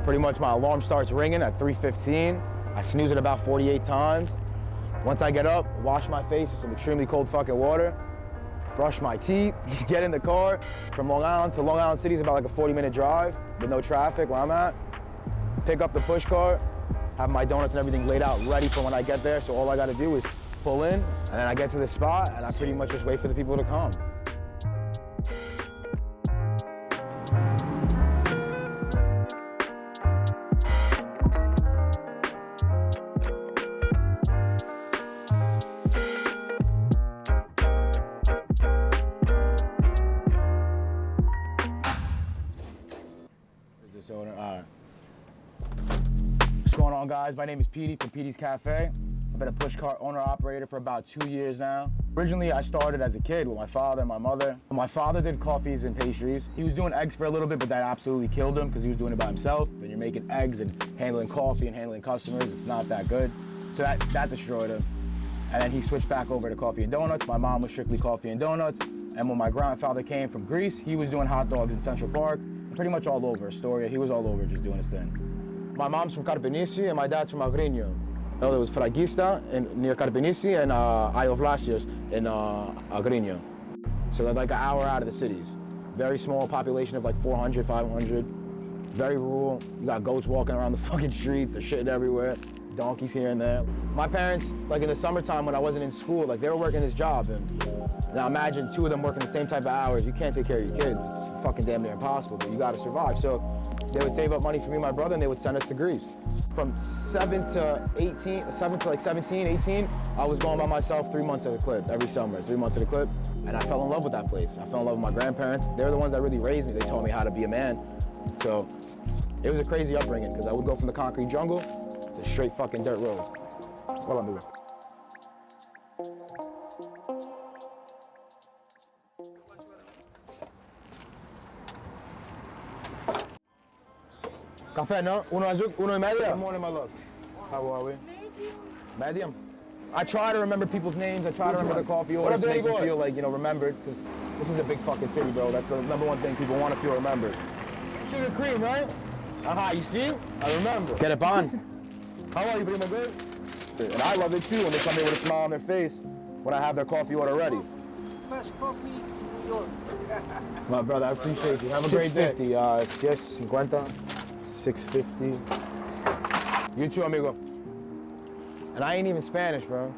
Pretty much my alarm starts ringing at 3:15. I snooze it about 48 times. Once I get up, wash my face with some extremely cold fucking water, brush my teeth, get in the car. From Long Island to Long Island City is about like a 40-minute drive with no traffic where I'm at. Pick up the push cart, have my donuts and everything laid out ready for when I get there. So all I gotta do is pull in, and then I get to the spot, and I pretty much just wait for the people to come. Is this owner? All right. What's going on, guys? My name is Petey from Petey's Cafe. I've been a push cart owner-operator for about 2 years now. Originally, I started as a kid with my father and my mother. My father did coffees and pastries. He was doing eggs for a little bit, but that absolutely killed him because he was doing it by himself. When you're making eggs and handling coffee and handling customers, it's not that good. So that destroyed him. And then he switched back over to coffee and donuts. My mom was strictly coffee and donuts. And when my grandfather came from Greece, he was doing hot dogs in Central Park. Pretty much all over Astoria. He was all over just doing his thing. My mom's from Karpenisi and my dad's from Agrinio. There was Fragista near Karpenisi and Iovlasios in Agrinio. So they're like an hour out of the cities. Very small population of like 400, 500. Very rural. You got goats walking around the fucking streets. They're shitting everywhere. Donkeys here and there. My parents, like in the summertime when I wasn't in school, like they were working this job, and now imagine two of them working the same type of hours. You can't take care of your kids. It's fucking damn near impossible, but you gotta survive. So they would save up money for me and my brother, and they would send us to Greece. From 7 to 17, 18, I was going by myself 3 months at a clip, every summer, 3 months at a clip. And I fell in love with that place. I fell in love with my grandparents. They're the ones that really raised me. They taught me how to be a man. So it was a crazy upbringing, because I would go from the concrete jungle to straight fucking dirt roads. What I'm doing. Café, no? Uno y medio? Good morning, my love. How are we? Medium. I try to remember people's names. I try to remember the coffee orders to make me feel like, remembered, because this is a big fucking city, bro. That's the #1 thing people want to feel remembered. Sugar cream, right? Aha, you see? I remember. Get it on. How are you, primo? Good? And I love it too when they come in with a smile on their face when I have their coffee order ready. Best coffee in New York. My brother, I appreciate you. Have a great day. 650, 650. You too, amigo. And I ain't even Spanish, bro.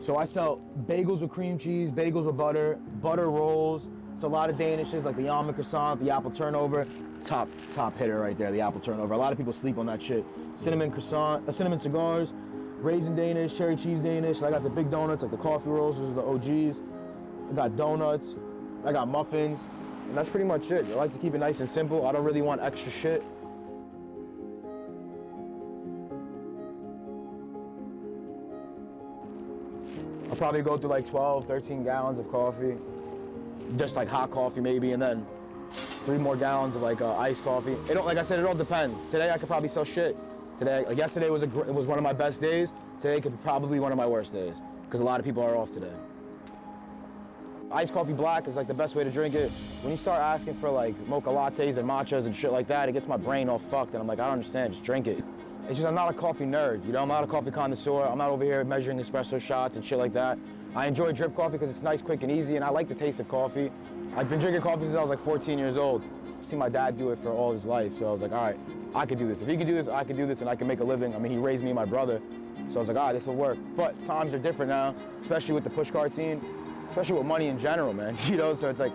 So I sell bagels with cream cheese, bagels with butter, butter rolls. It's a lot of Danishes like the almond croissant, the apple turnover. Top hitter right there, the apple turnover. A lot of people sleep on that shit. Cinnamon croissant, cinnamon cigars, raisin Danish, cherry cheese Danish. I got the big donuts, like the coffee rolls, those are the OGs. I got donuts, I got muffins, and that's pretty much it. I like to keep it nice and simple. I don't really want extra shit. I'll probably go through like 12, 13 gallons of coffee. Just like hot coffee maybe, and then 3 more gallons of like iced coffee. Like I said, it all depends. Today I could probably sell shit. Today, like yesterday was one of my best days. Today could probably be one of my worst days, because a lot of people are off today. Iced coffee black is like the best way to drink it. When you start asking for like mocha lattes and matchas and shit like that, it gets my brain all fucked, and I'm like, I don't understand, just drink it. It's just I'm not a coffee nerd, I'm not a coffee connoisseur. I'm not over here measuring espresso shots and shit like that. I enjoy drip coffee because it's nice, quick, and easy, and I like the taste of coffee. I've been drinking coffee since I was like 14 years old. I've seen my dad do it for all his life, so I was like, all right, I could do this. If he could do this, I could do this, and I can make a living. I mean, he raised me and my brother, so I was like, all right, this will work. But times are different now, especially with the push cart scene, especially with money in general, man, so it's like,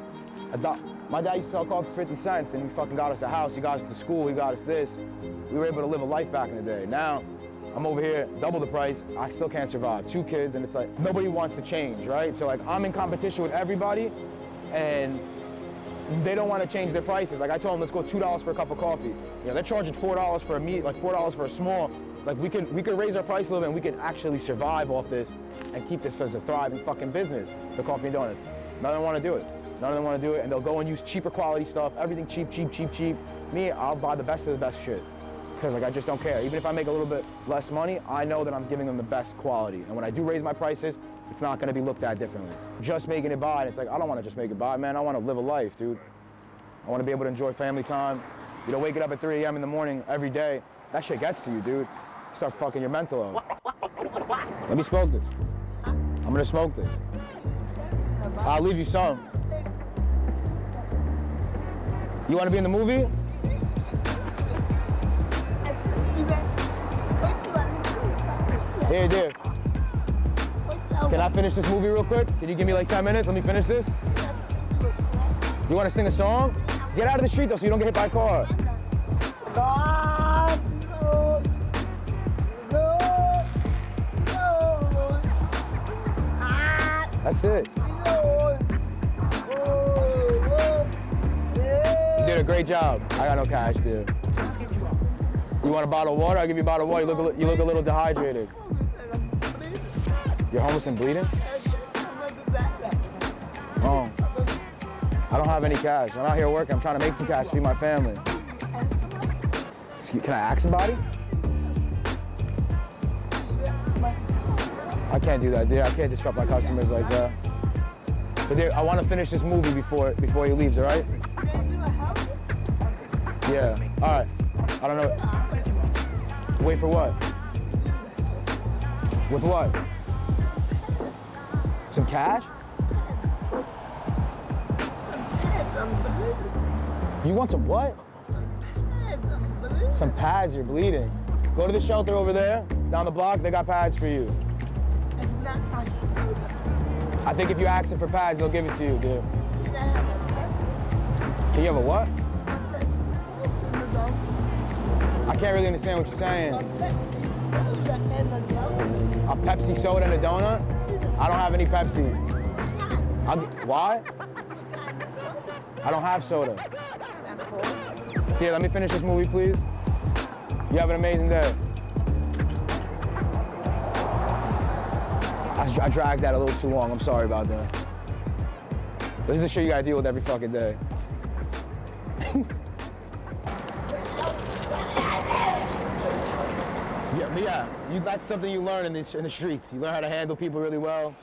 my dad used to sell coffee for 50 cents, and he fucking got us a house, he got us to school, he got us this. We were able to live a life back in the day. Now, I'm over here, double the price, I still can't survive. 2 kids, and it's like, nobody wants to change, right? So like, I'm in competition with everybody, and they don't want to change their prices. Like I told them, let's go $2 for a cup of coffee. They're charging $4 for a meat, like $4 for a small. Like we could raise our price a little bit, and we could actually survive off this and keep this as a thriving fucking business, the coffee and donuts. None of them want to do it. None of them want to do it, and they'll go and use cheaper quality stuff, everything cheap, cheap, cheap, cheap. Me, I'll buy the best of the best shit. because like I just don't care. Even if I make a little bit less money, I know that I'm giving them the best quality. And when I do raise my prices, it's not gonna be looked at differently. Just making it by, and it's like, I don't wanna just make it by, man. I wanna live a life, dude. I wanna be able to enjoy family time. You know, waking up at 3 a.m. in the morning every day, that shit gets to you, dude. Start fucking your mental up. Let me smoke this. I'm gonna smoke this. I'll leave you some. You wanna be in the movie? Here, dear. Can I finish this movie real quick? Can you give me like 10 minutes? Let me finish this. You wanna sing a song? Get out of the street though so you don't get hit by a car. That's it. You did a great job. I got no cash, dude. You want a bottle of water? I'll give you a bottle of water. You look a little dehydrated. You're homeless and bleeding? Oh. I don't have any cash. I'm out here working. I'm trying to make some cash to feed my family. Can I ask somebody? I can't do that, dude. I can't disrupt my customers like that. But dude, I want to finish this movie before he leaves, all right? Yeah, all right. I don't know. Wait for what? With what? Some cash? You want some what? Some pads, you're bleeding. Go to the shelter over there, down the block, they got pads for you. I think if you ask them for pads, they'll give it to you, dude. Can you have a what? I can't really understand what you're saying. A Pepsi soda and a donut? I don't have any Pepsis. Why? I don't have soda. Dear, let me finish this movie, please. You have an amazing day. I dragged that a little too long. I'm sorry about that. This is the shit you gotta deal with every fucking day. Yeah, that's something you learn in the streets. You learn how to handle people really well.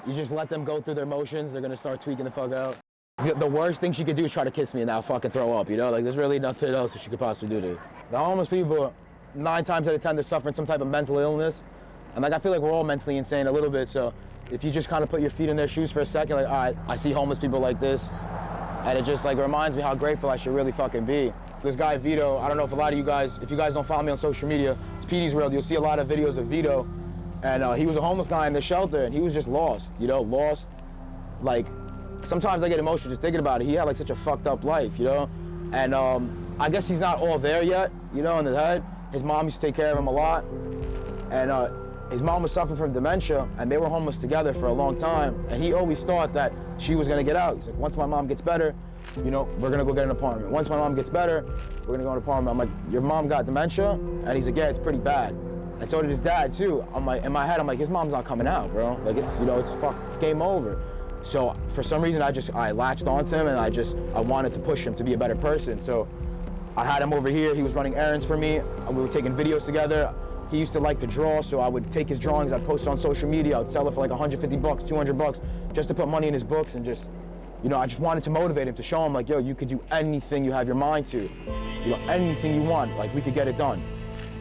You just let them go through their motions. They're gonna start tweaking the fuck out. The worst thing she could do is try to kiss me and now fucking throw up, you know? Like, there's really nothing else that she could possibly do to you. The homeless people, 9 times out of 10, they're suffering some type of mental illness. And like, I feel like we're all mentally insane a little bit, so if you just kind of put your feet in their shoes for a second, like, all right, I see homeless people like this, and it just like reminds me how grateful I should really fucking be. This guy, Vito, I don't know if a lot of you guys, if you guys don't follow me on social media, it's PETEYSWORLD, you'll see a lot of videos of Vito, and he was a homeless guy in the shelter, and he was just lost, you know, lost. Like, sometimes I get emotional just thinking about it. He had like such a fucked up life, you know? And I guess he's not all there yet, you know, in the head. His mom used to take care of him a lot, and his mom was suffering from dementia, and they were homeless together for a long time, and he always thought that she was gonna get out. He's like, once my mom gets better, you know, we're gonna go get an apartment. Once my mom gets better, we're gonna go in an apartment. I'm like, your mom got dementia? And he's like, yeah, it's pretty bad. And so did his dad too. I'm like, in my head, I'm like, his mom's not coming out, bro. Like, it's, you know, it's game over. So for some reason, I latched onto him, and I wanted to push him to be a better person. So I had him over here. He was running errands for me. We were taking videos together. He used to like to draw, so I would take his drawings, I'd post it on social media, I'd sell it for like 150 bucks, 200 bucks, just to put money in his books, and just, you know, I just wanted to motivate him, to show him like, yo, you could do anything you have your mind to. You know, anything you want, like, we could get it done.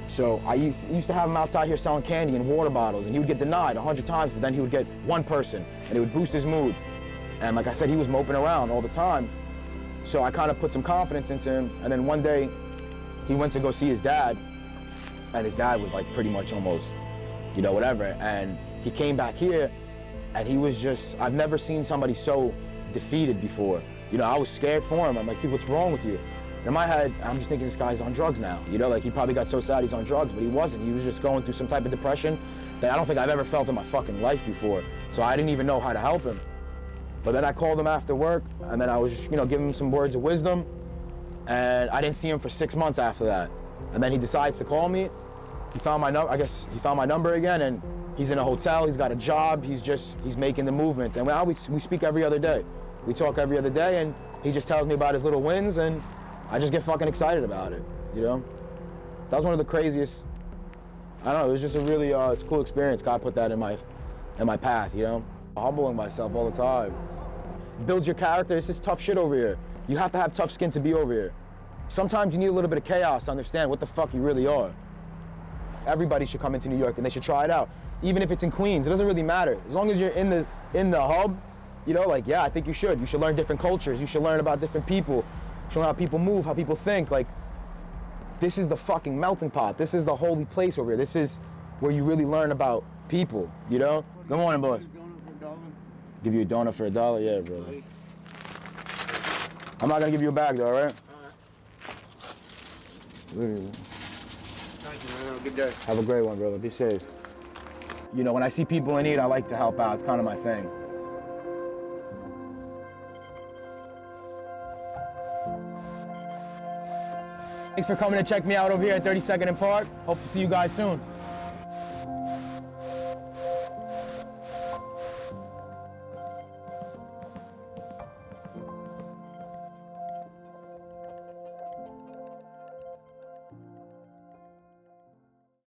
So I used to have him outside here selling candy and water bottles, and he would get denied 100 times, but then he would get one person, and it would boost his mood. And like I said, he was moping around all the time. So I kind of put some confidence into him, and then one day, he went to go see his dad, and his dad was like pretty much almost, you know, whatever. And he came back here, and he was just, I've never seen somebody so defeated before. You know, I was scared for him. I'm like, dude, what's wrong with you? In my head, I'm just thinking this guy's on drugs now. You know, like, he probably got so sad he's on drugs, but he wasn't. He was just going through some type of depression that I don't think I've ever felt in my fucking life before. So I didn't even know how to help him. But then I called him after work, and then I was just, you know, giving him some words of wisdom, and I didn't see him for 6 months after that. And then he decides to call me. He found my number, I guess he found my number again, and he's in a hotel, he's got a job, he's making the movements. And we speak every other day. We talk every other day, and he just tells me about his little wins, and I just get fucking excited about it. you know? That was one of the craziest, I don't know, it was just a really, it's a cool experience. God put that in my path, you know? Humbling myself all the time. Builds your character. It's just tough shit over here. You have to have tough skin to be over here. Sometimes you need a little bit of chaos to understand what the fuck you really are. Everybody should come into New York and they should try it out. Even if it's in Queens, it doesn't really matter. As long as you're in the hub, you know, like, yeah, I think you should. You should learn different cultures. You should learn about different people. You should learn how people move, how people think. Like, this is the fucking melting pot. This is the holy place over here. This is where you really learn about people, you know? Good morning, boys. Give you a donut for $1? Yeah, brother. I'm not gonna give you a bag though, all right? Thank you, man. Have a good day. Have a great one, brother. Be safe. You know, when I see people in need, I like to help out. It's kind of my thing. Thanks for coming to check me out over here at 32nd and Park. Hope to see you guys soon.